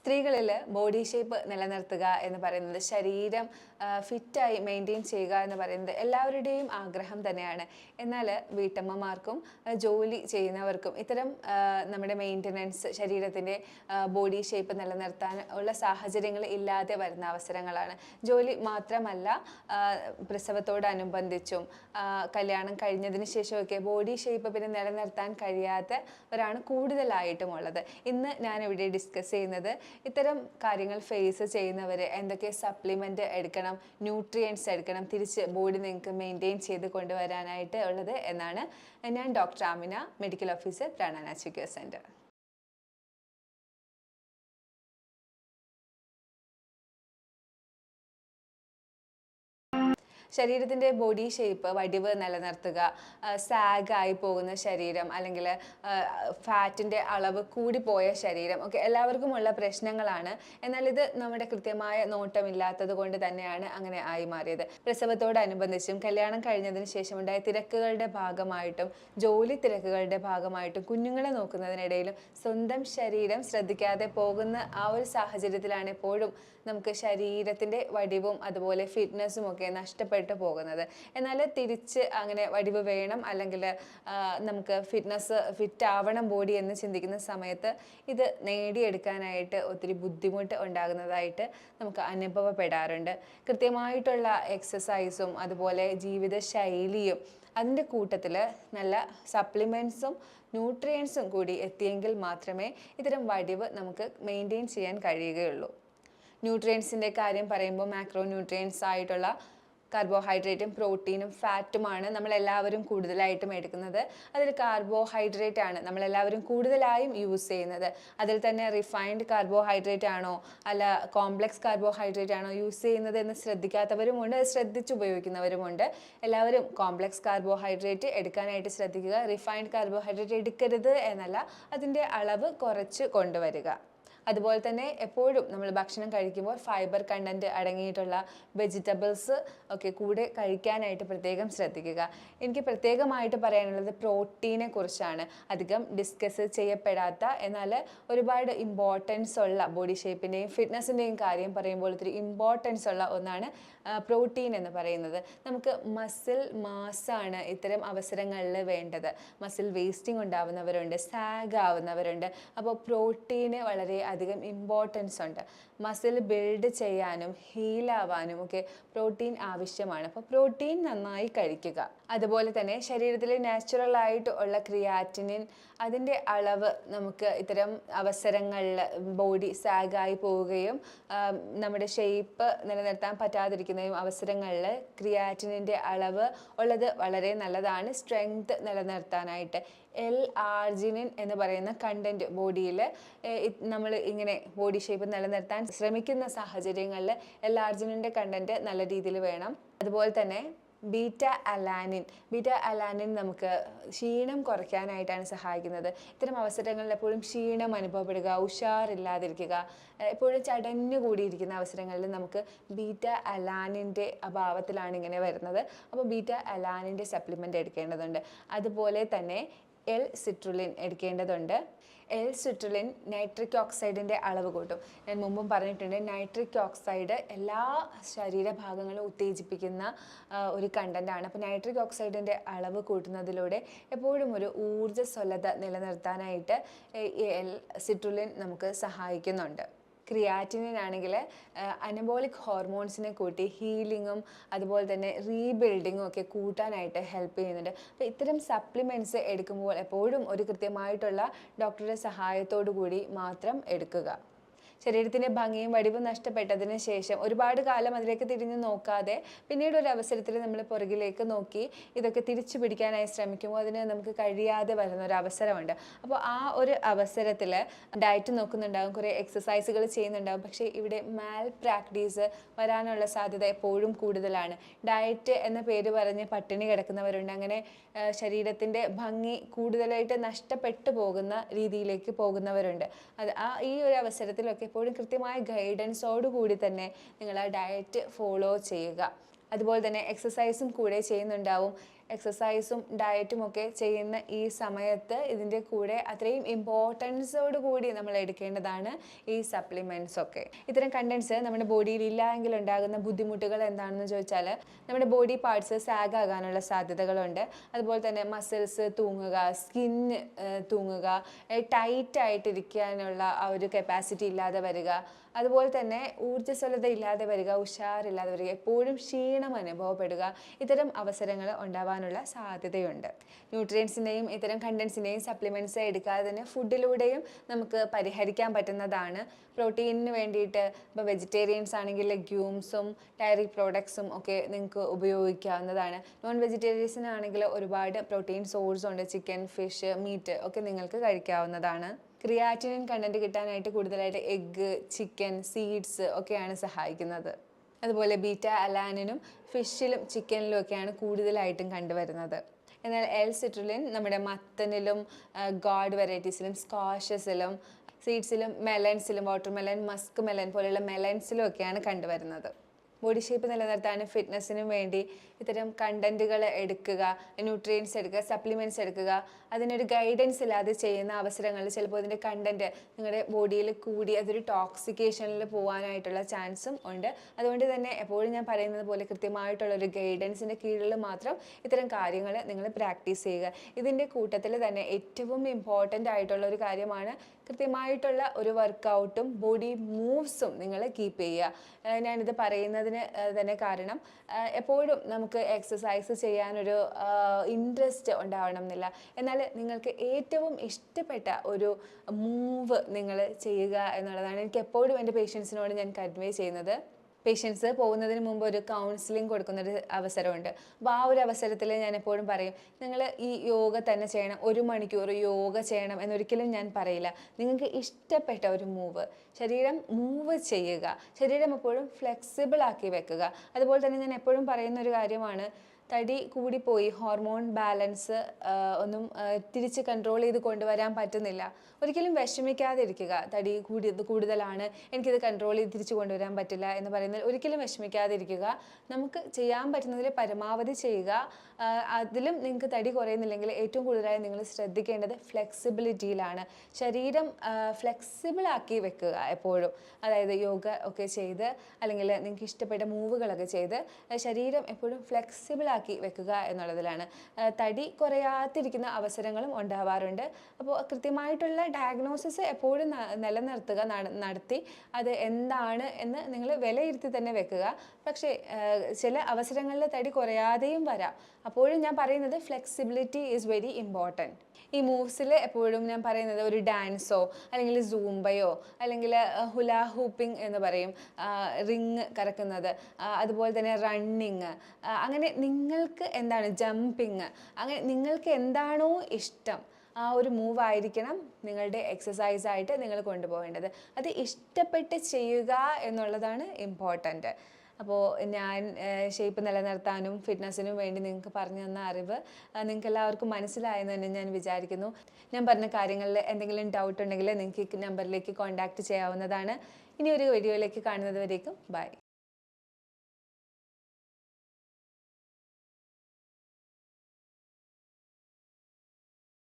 സ്ത്രീകളിൽ body shape നിലനിർത്തുക എന്ന് പറയുന്നത്, ശരീരം ഫിറ്റായി മെയിൻറ്റെയിൻ ചെയ്യുക എന്ന് പറയുന്നത് എല്ലാവരുടെയും ആഗ്രഹം തന്നെയാണ്. എന്നാൽ വീട്ടമ്മമാർക്കും ജോലി ചെയ്യുന്നവർക്കും ഇത്തരം നമ്മുടെ മെയിൻ്റനൻസ്, ശരീരത്തിൻ്റെ ബോഡി ഷേപ്പ് നിലനിർത്താൻ ഉള്ള സാഹചര്യങ്ങൾ ഇല്ലാതെ വരുന്ന അവസരങ്ങളാണ്. ജോലി മാത്രമല്ല, പ്രസവത്തോടനുബന്ധിച്ചും കല്യാണം കഴിഞ്ഞതിന് ശേഷമൊക്കെ ബോഡി ഷേപ്പ് പിന്നെ നിലനിർത്താൻ കഴിയാത്തവരാണ് കൂടുതലായിട്ടുമുള്ളത്. ഇന്ന് ഞാനിവിടെ ഡിസ്കസ് ചെയ്യുന്നത് ഇത്തരം കാര്യങ്ങൾ ഫേസ് ചെയ്യുന്നവർ എന്തൊക്കെ സപ്ലിമെൻറ്റ് എടുക്കണം, ന്യൂട്രിയൻസ് എടുക്കണം, തിരിച്ച് ബോഡി നിങ്ങൾക്ക് മെയിൻറ്റെയിൻ ചെയ്ത് കൊണ്ടുവരാനായിട്ട് ഉള്ളത് എന്നാണ്. ഞാൻ ഡോക്ടർ ആമിന, മെഡിക്കൽ ഓഫീസർ പ്രാണനാച്ച് കെയർ സെൻറ്റർ. ശരീരത്തിൻ്റെ ബോഡി ഷേപ്പ്, വടിവ് നിലനിർത്തുക, സാഗായി പോകുന്ന ശരീരം അല്ലെങ്കിൽ ഫാറ്റിൻ്റെ അളവ് കൂടിപ്പോയ ശരീരം ഒക്കെ എല്ലാവർക്കുമുള്ള പ്രശ്നങ്ങളാണ്. എന്നാൽ ഇത് നമ്മുടെ കൃത്യമായ നോട്ടമില്ലാത്തത് കൊണ്ട് തന്നെയാണ് അങ്ങനെ ആയി മാറിയത്. പ്രസവത്തോടനുബന്ധിച്ചും കല്യാണം കഴിഞ്ഞതിന് ശേഷം ഉണ്ടായ തിരക്കുകളുടെ ഭാഗമായിട്ടും ജോലി തിരക്കുകളുടെ ഭാഗമായിട്ടും കുഞ്ഞുങ്ങളെ നോക്കുന്നതിനിടയിലും സ്വന്തം ശരീരം ശ്രദ്ധിക്കാതെ പോകുന്ന ആ ഒരു സാഹചര്യത്തിലാണ് എപ്പോഴും നമുക്ക് ശരീരത്തിൻ്റെ വടിവും അതുപോലെ ഫിറ്റ്നസ്സും ഒക്കെ നഷ്ടപ്പെട്ടു പോകുന്നത്. എന്നാൽ തിരിച്ച് അങ്ങനെ വടിവ് വേണം, അല്ലെങ്കിൽ നമുക്ക് ഫിറ്റ് ആവണം ബോഡി എന്ന് ചിന്തിക്കുന്ന സമയത്ത് ഇത് നേടിയെടുക്കാനായിട്ട് ഒത്തിരി ബുദ്ധിമുട്ട് ഉണ്ടാകുന്നതായിട്ട് നമുക്ക് അനുഭവപ്പെടാറുണ്ട്. കൃത്യമായിട്ടുള്ള എക്സസൈസും അതുപോലെ ജീവിതശൈലിയും അതിൻ്റെ കൂട്ടത്തിൽ നല്ല സപ്ലിമെൻറ്റ്സും ന്യൂട്രിയൻസും കൂടി എത്തിയെങ്കിൽ മാത്രമേ ഇത്തരം വടിവ് നമുക്ക് മെയിൻറ്റെയിൻ ചെയ്യാൻ കഴിയുകയുള്ളൂ. ന്യൂട്രിയൻസിൻ്റെ കാര്യം പറയുമ്പോൾ മാക്രോ ന്യൂട്രിയൻസ് ആയിട്ടുള്ള കാർബോഹൈഡ്രേറ്റും പ്രോട്ടീനും ഫാറ്റുമാണ് നമ്മളെല്ലാവരും കൂടുതലായിട്ടും എടുക്കുന്നത്. അതിൽ കാർബോഹൈഡ്രേറ്റ് ആണ് നമ്മളെല്ലാവരും കൂടുതലായും യൂസ് ചെയ്യുന്നത്. അതിൽ തന്നെ റിഫൈൻഡ് കാർബോഹൈഡ്രേറ്റ് ആണോ അല്ല കോംപ്ലക്സ് കാർബോഹൈഡ്രേറ്റ് ആണോ യൂസ് ചെയ്യുന്നത് എന്ന് ശ്രദ്ധിക്കാത്തവരുമുണ്ട്, ശ്രദ്ധിച്ച് ഉപയോഗിക്കുന്നവരുമുണ്ട്. എല്ലാവരും കോംപ്ലക്സ് കാർബോഹൈഡ്രേറ്റ് എടുക്കാനായിട്ട് ശ്രദ്ധിക്കുക. റിഫൈൻഡ് കാർബോഹൈഡ്രേറ്റ് എടുക്കരുത് എന്നല്ല, അതിൻ്റെ അളവ് കുറച്ച് കൊണ്ടുവരിക. അതുപോലെ തന്നെ എപ്പോഴും നമ്മൾ ഭക്ഷണം കഴിക്കുമ്പോൾ ഫൈബർ കണ്ടൻറ്റ് അടങ്ങിയിട്ടുള്ള വെജിറ്റബിൾസ് ഒക്കെ കൂടെ കഴിക്കാനായിട്ട് പ്രത്യേകം ശ്രദ്ധിക്കുക. എനിക്ക് പ്രത്യേകമായിട്ട് പറയാനുള്ളത് പ്രോട്ടീനെ കുറിച്ചാണ്. അധികം ഡിസ്കസ് ചെയ്യപ്പെടാത്ത എന്നാൽ ഒരുപാട് ഇമ്പോർട്ടൻസ് ഉള്ള, ബോഡി ഷേപ്പിൻ്റെയും ഫിറ്റ്നസിൻ്റെയും കാര്യം പറയുമ്പോൾ ഒത്തിരി ഇമ്പോർട്ടൻസ് ഉള്ള ഒന്നാണ് പ്രോട്ടീൻ എന്ന് പറയുന്നത്. നമുക്ക് മസിൽ മാസാണ് ഇത്തരം അവസരങ്ങളിൽ വേണ്ടത്. മസിൽ വേസ്റ്റിംഗ് ഉണ്ടാവുന്നവരുണ്ട്, സാഗ് ആവുന്നവരുണ്ട്. അപ്പോൾ പ്രോട്ടീന് വളരെ അധികം ഇമ്പോർട്ടൻസ് ഉണ്ട്. മസിൽ ബിൽഡ് ചെയ്യാനും ഹീലാവാനും ഒക്കെ പ്രോട്ടീൻ ആവശ്യമാണ്. അപ്പോൾ പ്രോട്ടീൻ നന്നായി കഴിക്കുക. അതുപോലെ തന്നെ ശരീരത്തിൽ നാച്ചുറൽ ആയിട്ട് ഉള്ള ക്രിയാറ്റിനിൻ, അതിൻ്റെ അളവ് നമുക്ക് ഇത്തരം അവസരങ്ങളിൽ ബോഡി സാഗായി പോവുകയും നമ്മുടെ ഷേപ്പ് നിലനിർത്താൻ പറ്റാതിരിക്കുന്നതും അവസരങ്ങളിൽ ക്രിയാറ്റിനിൻ്റെ അളവ് ഉള്ളത് വളരെ നല്ലതാണ് സ്ട്രെങ്ത് നിലനിർത്താനായിട്ട്. L-arginine എന്ന് പറയുന്ന കണ്ടൻറ്റ് ബോഡിയിൽ നമ്മൾ ഇങ്ങനെ ബോഡി ഷേപ്പ് നിലനിർത്താൻ ശ്രമിക്കുന്ന സാഹചര്യങ്ങളിൽ L-arginine കണ്ടൻറ്റ് നല്ല രീതിയിൽ വേണം. അതുപോലെ തന്നെ ബീറ്റ അലാനിൻ നമുക്ക് ക്ഷീണം കുറയ്ക്കാനായിട്ടാണ് സഹായിക്കുന്നത്. ഇത്തരം അവസരങ്ങളിൽ എപ്പോഴും ക്ഷീണം അനുഭവപ്പെടുക, ഉഷാറില്ലാതിരിക്കുക, എപ്പോഴും ചടഞ്ഞു കൂടിയിരിക്കുന്ന അവസരങ്ങളിൽ നമുക്ക് ബീറ്റ അലാനിൻ്റെ അഭാവത്തിലാണ് ഇങ്ങനെ വരുന്നത്. അപ്പോൾ ബീറ്റ അലാനിൻ്റെ സപ്ലിമെൻ്റ് എടുക്കേണ്ടതുണ്ട്. അതുപോലെ തന്നെ L-സിട്രുലിൻ എടുക്കേണ്ടതുണ്ട്. L-സിട്രുലിൻ നൈട്രിക് ഓക്സൈഡിൻ്റെ അളവ് കൂട്ടും. ഞാൻ മുമ്പും പറഞ്ഞിട്ടുണ്ട്, നൈട്രിക് ഓക്സൈഡ് എല്ലാ ശരീരഭാഗങ്ങളും ഉത്തേജിപ്പിക്കുന്ന ഒരു കണ്ടൻ്റാണ്. അപ്പോൾ നൈട്രിക് ഓക്സൈഡിൻ്റെ അളവ് കൂട്ടുന്നതിലൂടെ എപ്പോഴും ഒരു ഊർജ്ജസ്വലത നിലനിർത്താനായിട്ട് L-സിട്രുലിൻ നമുക്ക് സഹായിക്കുന്നുണ്ട്. ക്രിയാറ്റിനിൻ ആണെങ്കിൽ അനബോളിക് ഹോർമോൺസിനെ കൂട്ടി ഹീലിങ്ങും അതുപോലെ തന്നെ റീബിൽഡിങ്ങും ഒക്കെ കൂട്ടാനായിട്ട് ഹെൽപ്പ് ചെയ്യുന്നുണ്ട്. അപ്പോൾ ഇത്തരം സപ്ലിമെൻറ്റ്സ് എടുക്കുമ്പോൾ എപ്പോഴും ഒരു കൃത്യമായിട്ടുള്ള ഡോക്ടറുടെ സഹായത്തോടു കൂടി മാത്രം എടുക്കുക. ശരീരത്തിൻ്റെ ഭംഗിയും വടിവും നഷ്ടപ്പെട്ടതിന് ശേഷം ഒരുപാട് കാലം അതിലേക്ക് തിരിഞ്ഞു നോക്കാതെ പിന്നീട് ഒരു അവസരത്തിൽ നമ്മൾ പുറകിലേക്ക് നോക്കി ഇതൊക്കെ തിരിച്ചു പിടിക്കാനായി ശ്രമിക്കുമ്പോൾ അതിന് നമുക്ക് കഴിയാതെ വരുന്ന ഒരു അവസരമുണ്ട്. അപ്പോൾ ആ ഒരു അവസരത്തിൽ ഡയറ്റ് നോക്കുന്നുണ്ടാകും, കുറേ എക്സസൈസുകൾ ചെയ്യുന്നുണ്ടാകും, പക്ഷേ ഇവിടെ മാൽ പ്രാക്ടീസ് വരാനുള്ള സാധ്യത എപ്പോഴും കൂടുതലാണ്. ഡയറ്റ് എന്ന പേര് പറഞ്ഞ് പട്ടിണി കിടക്കുന്നവരുണ്ട്. അങ്ങനെ ശരീരത്തിൻ്റെ ഭംഗി കൂടുതലായിട്ട് നഷ്ടപ്പെട്ടു പോകുന്ന രീതിയിലേക്ക് പോകുന്നവരുണ്ട്. ഈ ഒരു അവസരത്തിലൊക്കെ എപ്പോഴും കൃത്യമായ ഗൈഡൻസോടുകൂടി തന്നെ നിങ്ങൾ ആ ഡയറ്റ് ഫോളോ ചെയ്യുക. അതുപോലെ തന്നെ എക്സസൈസും കൂടെ ചെയ്യുന്നുണ്ടാവും. എക്സസൈസും ഡയറ്റും ഒക്കെ ചെയ്യുന്ന ഈ സമയത്ത് ഇതിൻ്റെ കൂടെ അത്രയും ഇമ്പോർട്ടൻസോട് കൂടി നമ്മൾ എടുക്കേണ്ടതാണ് ഈ സപ്ലിമെൻറ്റ്സ് ഒക്കെ. ഇത്തരം കണ്ടൻസ് നമ്മുടെ ബോഡിയിൽ ഇല്ല എങ്കിൽ ഉണ്ടാകുന്ന ബുദ്ധിമുട്ടുകൾ എന്താണെന്ന് ചോദിച്ചാൽ നമ്മുടെ ബോഡി പാർട്സ് സാഗ് ആകാനുള്ള സാധ്യതകളുണ്ട്. അതുപോലെ തന്നെ മസിൽസ് തൂങ്ങുക, സ്കിന്ന് തൂങ്ങുക, ടൈറ്റ് ആയിട്ടിരിക്കാനുള്ള ആ ഒരു കപ്പാസിറ്റി ഇല്ലാതെ വരിക, അതുപോലെ തന്നെ ഊർജ്ജസ്വലത ഇല്ലാതെ വരിക, ഉഷാറില്ലാതെ വരിക, എപ്പോഴും ക്ഷീണം അനുഭവപ്പെടുക, ഇത്തരം അവസരങ്ങൾ ഉണ്ടാവാനുള്ള സാധ്യതയുണ്ട്. ന്യൂട്രിയൻസിൻ്റെയും ഇത്തരം കണ്ടൻസിൻ്റെയും സപ്ലിമെൻറ്റ്സ് എടുക്കാതെ തന്നെ ഫുഡിലൂടെയും നമുക്ക് പരിഹരിക്കാൻ പറ്റുന്നതാണ്. പ്രോട്ടീനിന് വേണ്ടിയിട്ട് ഇപ്പോൾ വെജിറ്റേറിയൻസ് ആണെങ്കിൽ ലെഗ്യൂംസും ഡയറി പ്രോഡക്ട്സും ഒക്കെ നിങ്ങൾക്ക് ഉപയോഗിക്കാവുന്നതാണ്. നോൺ വെജിറ്റേറിയൻസിനാണെങ്കിൽ ഒരുപാട് പ്രോട്ടീൻ സോഴ്സ് ഉണ്ട്. ചിക്കൻ, ഫിഷ്, മീറ്റ് ഒക്കെ നിങ്ങൾക്ക് കഴിക്കാവുന്നതാണ്. ക്രിയാറ്റിനിൻ കണ്ടന്റ് കിട്ടാനായിട്ട് കൂടുതലായിട്ട് എഗ്ഗ്, ചിക്കൻ, സീഡ്സ് ഒക്കെയാണ് സഹായിക്കുന്നത്. അതുപോലെ ബീറ്റ അലാനിനും ഫിഷിലും ചിക്കനിലും ഒക്കെയാണ് കൂടുതലായിട്ടും കണ്ടുവരുന്നത്. എന്നാൽ എൽ-സിട്രുലിൻ നമ്മുടെ മത്തനിലും ഗോഡ് വെറൈറ്റീസിലും സ്ക്വാഷസിലും സീഡ്സിലും മെലൻസിലും വാട്ടർമെലൻ, മസ്ക് മെലൻ പോലെയുള്ള മെലൻസിലും ഒക്കെയാണ് കണ്ടുവരുന്നത്. ബോഡി ഷേപ്പ് നിലനിർത്താനും ഫിറ്റ്നസ്സിനും വേണ്ടി ഇത്തരം കണ്ടൻറ്റുകൾ എടുക്കുക, ന്യൂട്രിയൻസ് എടുക്കുക, സപ്ലിമെൻറ്റ്സ് എടുക്കുക, അതിനൊരു ഗൈഡൻസ് ഇല്ലാതെ ചെയ്യുന്ന അവസരങ്ങളിൽ ചിലപ്പോൾ അതിൻ്റെ കണ്ടൻറ്റ് നിങ്ങളുടെ ബോഡിയിൽ കൂടി അതൊരു ടോക്സിക്കേഷനിൽ പോകാനായിട്ടുള്ള ചാൻസും ഉണ്ട്. അതുകൊണ്ട് തന്നെ എപ്പോഴും ഞാൻ പറയുന്നത് പോലെ കൃത്യമായിട്ടുള്ളൊരു ഗൈഡൻസിൻ്റെ കീഴിൽ മാത്രം ഇത്തരം കാര്യങ്ങൾ നിങ്ങൾ പ്രാക്ടീസ് ചെയ്യുക. ഇതിൻ്റെ കൂട്ടത്തിൽ തന്നെ ഏറ്റവും ഇമ്പോർട്ടൻ്റ് ആയിട്ടുള്ള ഒരു കാര്യമാണ് കൃത്യമായിട്ടുള്ള ഒരു വർക്കൗട്ടും ബോഡി മൂവ്സും നിങ്ങൾ കീപ്പ് ചെയ്യുക. ഞാനിത് പറയുന്നതിന് തന്നെ കാരണം എപ്പോഴും നമുക്ക് എക്സസൈസ് ചെയ്യാനൊരു ഇൻട്രസ്റ്റ് ഉണ്ടാവണം എന്നില്ല. എന്നാൽ നിങ്ങൾക്ക് ഏറ്റവും ഇഷ്ടപ്പെട്ട ഒരു മൂവ് നിങ്ങൾ ചെയ്യുക എന്നുള്ളതാണ് എനിക്ക് എപ്പോഴും എൻ്റെ പേഷ്യൻസിനോട് ഞാൻ കൺവേ ചെയ്യുന്നത്. പേഷ്യൻസ് പോകുന്നതിന് മുമ്പ് ഒരു കൗൺസിലിംഗ് കൊടുക്കുന്നൊരു അവസരമുണ്ട്. അപ്പോൾ ആ ഒരു അവസരത്തിൽ ഞാൻ എപ്പോഴും പറയും, നിങ്ങൾ ഈ യോഗ തന്നെ ചെയ്യണം, 1 മണിക്കൂർ യോഗ ചെയ്യണം എന്നൊരിക്കലും ഞാൻ പറയില്ല. നിങ്ങൾക്ക് ഇഷ്ടപ്പെട്ട ഒരു മൂവ്, ശരീരം മൂവ് ചെയ്യുക, ശരീരം എപ്പോഴും ഫ്ലെക്സിബിൾ ആക്കി വെക്കുക. അതുപോലെ തന്നെ ഞാൻ എപ്പോഴും പറയുന്ന ഒരു കാര്യമാണ്, തടി കൂടിപ്പോയി, ഹോർമോൺ ബാലൻസ് ഒന്നും തിരിച്ച് കൺട്രോൾ ചെയ്ത് കൊണ്ടുവരാൻ പറ്റുന്നില്ല, ഒരിക്കലും വിഷമിക്കാതിരിക്കുക. തടി കൂടുതലാണ്, എനിക്കിത് കൺട്രോൾ ചെയ്ത് തിരിച്ച് കൊണ്ടുവരാൻ പറ്റില്ല എന്ന് പറയുന്നത് ഒരിക്കലും വിഷമിക്കാതിരിക്കുക. നമുക്ക് ചെയ്യാൻ പറ്റുന്നതിൽ പരമാവധി ചെയ്യുക. അതിലും നിങ്ങൾക്ക് തടി കുറയുന്നില്ലെങ്കിൽ ഏറ്റവും കൂടുതലായി നിങ്ങൾ ശ്രദ്ധിക്കേണ്ടത് ഫ്ലെക്സിബിലിറ്റിയിലാണ്. ശരീരം ഫ്ലെക്സിബിളാക്കി വെക്കുക എപ്പോഴും. അതായത് യോഗ ഒക്കെ ചെയ്ത് അല്ലെങ്കിൽ നിങ്ങൾക്ക് ഇഷ്ടപ്പെട്ട മൂവുകളൊക്കെ ചെയ്ത് ശരീരം എപ്പോഴും ഫ്ലെക്സിബിളാക്കി വെക്കുക എന്നുള്ളതിലാണ്. തടി കുറയാതിരിക്കുന്ന അവസരങ്ങളും ഉണ്ടാവാറുണ്ട്. അപ്പോൾ കൃത്യമായിട്ടുള്ള ഡയഗ്നോസിസ് എപ്പോഴും നിലനിർത്തുക, നടത്തി അത് എന്താണ് എന്ന് നിങ്ങൾ വിലയിരുത്തി തന്നെ വെക്കുക. പക്ഷേ ചില അവസരങ്ങളിൽ തടി കുറയാതെയും വരാം. അപ്പോഴും ഞാൻ പറയുന്നത് ഫ്ലെക്സിബിലിറ്റി ഈസ് വെരി ഇമ്പോർട്ടൻറ്റ്. ഈ മൂവ്സിൽ എപ്പോഴും ഞാൻ പറയുന്നത് ഒരു ഡാൻസോ അല്ലെങ്കിൽ സൂംബയോ അല്ലെങ്കിൽ ഹുലാ ഹൂപ്പിംഗ് എന്ന് പറയും, റിങ് കറക്കുന്നത്, അതുപോലെ തന്നെ റണ്ണിങ്, അങ്ങനെ നിങ്ങൾക്ക് എന്താണ്, ജമ്പിങ്, അങ്ങനെ നിങ്ങൾക്ക് എന്താണോ ഇഷ്ടം ആ ഒരു മൂവ് ആയിരിക്കണം നിങ്ങളുടെ എക്സസൈസായിട്ട് നിങ്ങൾ കൊണ്ടുപോകേണ്ടത്. അത് ഇഷ്ടപ്പെട്ട് ചെയ്യുക എന്നുള്ളതാണ് ഇമ്പോർട്ടൻറ്റ്. അപ്പോൾ ഞാൻ ഷേപ്പ് നിലനിർത്താനും ഫിറ്റ്നസ്സിനും വേണ്ടി നിങ്ങൾക്ക് പറഞ്ഞു തന്ന അറിവ് നിങ്ങൾക്ക് എല്ലാവർക്കും മനസ്സിലായെന്ന് തന്നെ ഞാൻ വിചാരിക്കുന്നു. ഞാൻ പറഞ്ഞ കാര്യങ്ങളിൽ എന്തെങ്കിലും ഡൗട്ട് ഉണ്ടെങ്കിൽ നിങ്ങൾക്ക് ഈ നമ്പറിലേക്ക് കോൺടാക്റ്റ് ചെയ്യാവുന്നതാണ്. ഇനി ഒരു വീഡിയോയിലേക്ക് കാണുന്നത് വരേക്കും ബൈ.